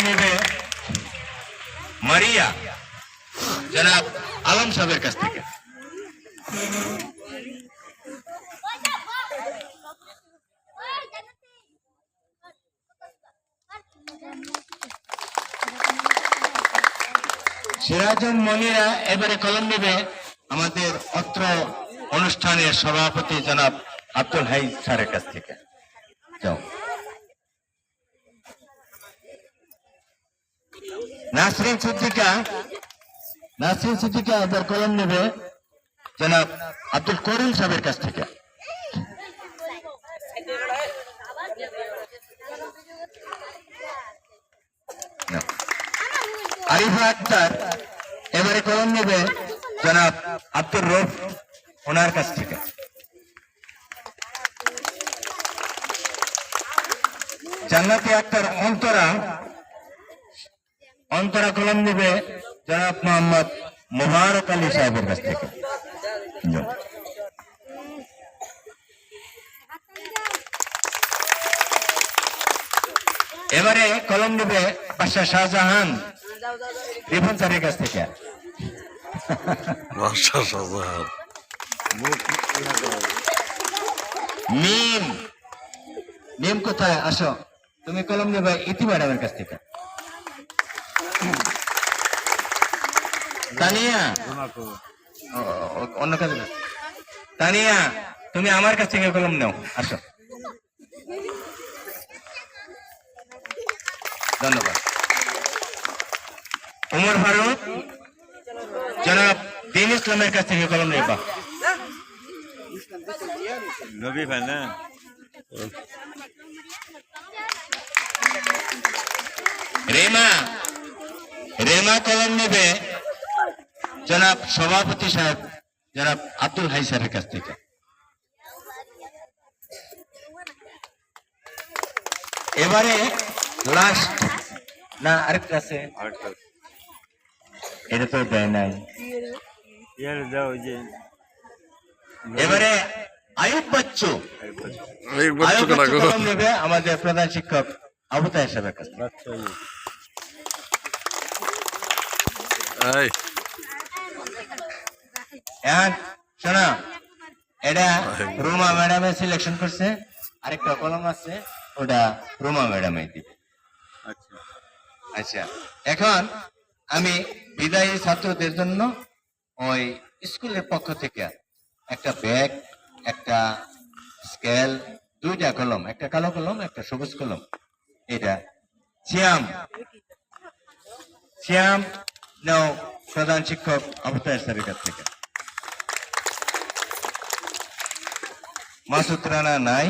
নেবে মারিয়া জনাব আলম সাহেবের কাছ থেকে। সিরাজুল মনিরা এবারে কলম নেবে আমাদের অত্র অনুষ্ঠানের সভাপতি জনাব আব্দুল হাই স্যারের কাছ থেকে। যাও। নাসরিন সিদ্দিকা এবার কলম নেবে জনাব আব্দুল করিম সাহেবের কাছ থেকে। আরিফা আক্তার এবারে কলম নেবে জনাব আব্দুর রউফ ওনার কাছ থেকে। জান্নাতি আক্তার অন্তরা কলম নেবে জনাব মোহাম্মদ মুবারক আলী সাহেবের কাছ থেকে। এবারে কলম নেবে বাদশা শাহজাহান রিফন স্যারের কাছ থেকে। মিম কোথায়? আসো, তুমি কলম নেবে ইতি ম্যাডামের কাছ থেকে। তানিয়া অন্য কাজ। তানিয়া তুমি আমার কাছ থেকে কলম নাও, আসো। ধন্যবাদ। উমর ফারুক জনাব দিন ইসলামের কাছ থেকে কলম নেবা। নবী ভাই না রেমা কলম নেবে জনাব সভাপতি সাহেব জনাব আব্দুল হাই স্যারের কাছ থেকে। এবারে লাস্ট না আরেকটা আছে, এটা তো দেয় নাই। এবারে আয়ুব বাচ্চু কলম নেবে আমাদের প্রধান শিক্ষক আবু তাহের সাহেবের কাছ থেকে। শোনা, এটা রুমা ম্যাডামে সিলেকশন করছে, আরেকটা কলম আছে ওটা রুমা ম্যাডামে দিবে। আচ্ছা, এখন আমি বিদায়ী ছাত্রদের জন্য ওই স্কুলের পক্ষ থেকে একটা ব্যাগ, একটা স্কেল, দুইটা কলম, একটা কালো কলম, একটা সবুজ কলম, এটা শ্যাম নাও প্রধান শিক্ষক আবু তাহের স্যারের কাছ থেকে। মাসুদ রানা নাই।